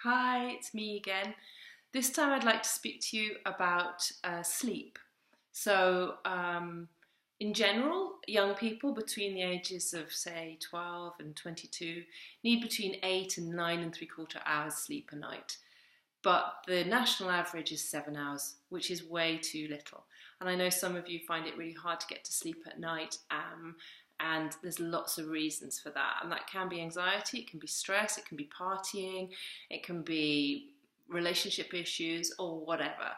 Hi, it's me again. This time I'd like to speak to you about sleep. So, in general, young people between the ages of, say, 12 and 22 need between 8 and 9.75 hours sleep a night. But the national average is 7 hours, which is way too little. And I know some of you find it really hard to get to sleep at night, and there's lots of reasons for that. And that can be anxiety, it can be stress, it can be partying, it can be relationship issues, or whatever.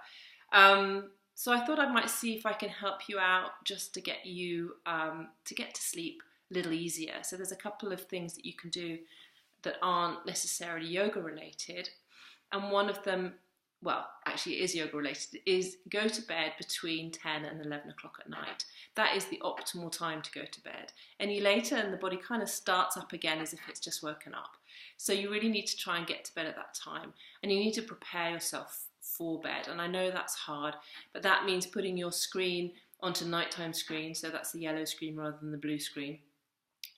So I thought I might see if I can help you out just to get you to get to sleep a little easier. So there's a couple of things that you can do that aren't necessarily yoga related. And one of them, well, actually it is yoga related, is go to bed between 10 and 11 o'clock at night. That is the optimal time to go to bed. Any later and the body kind of starts up again as if it's just woken up. So you really need to try and get to bed at that time, and you need to prepare yourself for bed. And I know that's hard, but that means putting your screen onto nighttime screen, so that's the yellow screen rather than the blue screen,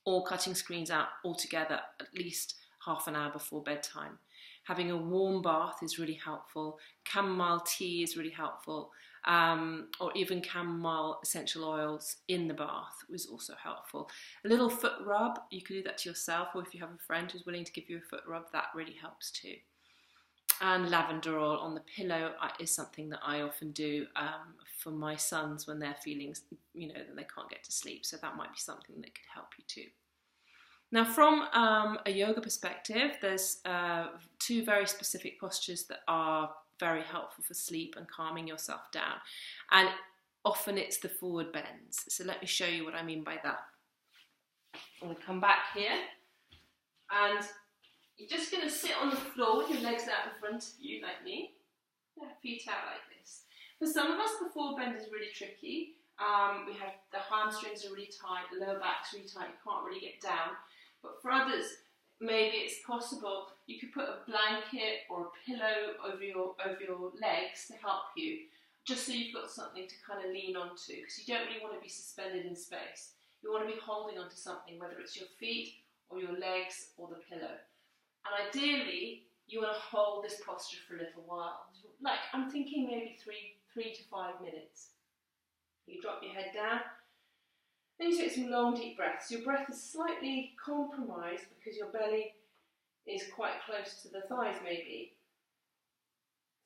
or cutting screens out altogether at least half an hour before bedtime. Having a warm bath is really helpful. Chamomile tea is really helpful, or even chamomile essential oils in the bath was also helpful. A little foot rub, you could do that to yourself, or if you have a friend who's willing to give you a foot rub, that really helps too. And lavender oil on the pillow is something that I often do for my sons when they're feeling, that they can't get to sleep. So that might be something that could help you too. Now, from a yoga perspective, there's two very specific postures that are very helpful for sleep and calming yourself down. And often it's the forward bends. So let me show you what I mean by that. I'm going to come back here, and you're just going to sit on the floor with your legs out in front of you, like me. Yeah, feet out like this. For some of us, the forward bend is really tricky. We have the hamstrings are really tight, the lower back's really tight, you can't really get down. But for others, maybe it's possible you could put a blanket or a pillow over your legs to help you, just so you've got something to kind of lean onto, because you don't really want to be suspended in space. You want to be holding onto something, whether it's your feet or your legs or the pillow. And ideally, you want to hold this posture for a little while. Like, I'm thinking maybe 3 to 5 minutes. You drop your head down, then you take some long deep breaths. Your breath is slightly compromised because your belly is quite close to the thighs maybe.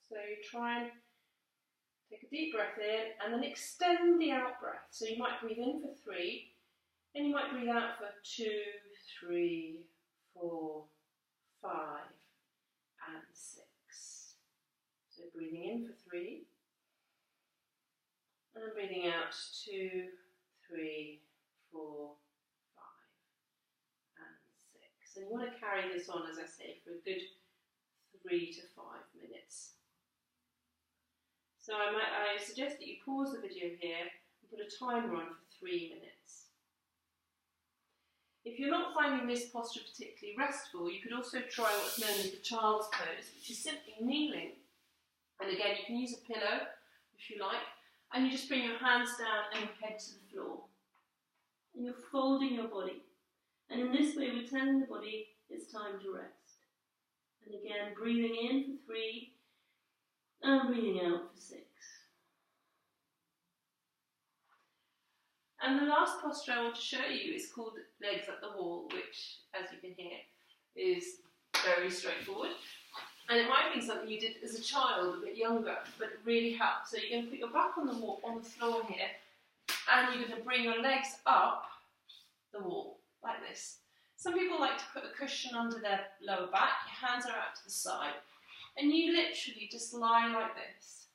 So you try and take a deep breath in and then extend the out breath. So you might breathe in for 3, then you might breathe out for 2, 3, 4, 5 and 6. So breathing in for 3. And breathing out 2, 3, 4, 5 and 6. And you want to carry this on, as I say, for a good 3 to 5 minutes. So I suggest that you pause the video here and put a timer on for 3 minutes. If you're not finding this posture particularly restful, you could also try what's known as the child's pose, which is simply kneeling. And again, you can use a pillow if you like. And you just bring your hands down and your head to the floor. And you're folding your body. And in this way, we're telling the body it's time to rest. And again, breathing in for 3 and breathing out for 6. And the last posture I want to show you is called legs up the wall, which, as you can hear, is very straightforward. And it might be something you did as a child, a bit younger, but it really helps. So you're going to put your back on the wall, on the floor here, and you're going to bring your legs up the wall, like this. Some people like to put a cushion under their lower back, your hands are out to the side, and you literally just lie like this.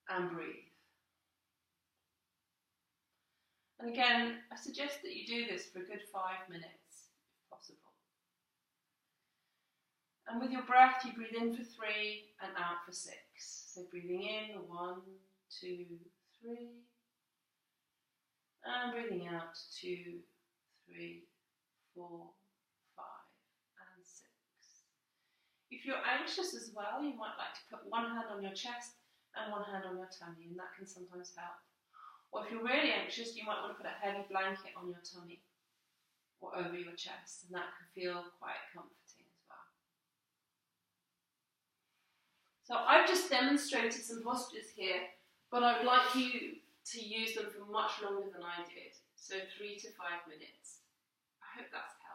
And breathe. And again, I suggest that you do this for a good 5 minutes, if possible. And with your breath, you breathe in for 3 and out for 6. So breathing in, 1, 2, 3. And breathing out, 2, 3, 4, 5, and 6. If you're anxious as well, you might like to put one hand on your chest and one hand on your tummy, and that can sometimes help. Or if you're really anxious, you might want to put a heavy blanket on your tummy. or over your chest, and that can feel quite comforting as well. So I've just demonstrated some postures here, but I would like you to use them for much longer than I did, so 3 to 5 minutes. I hope that's helpful.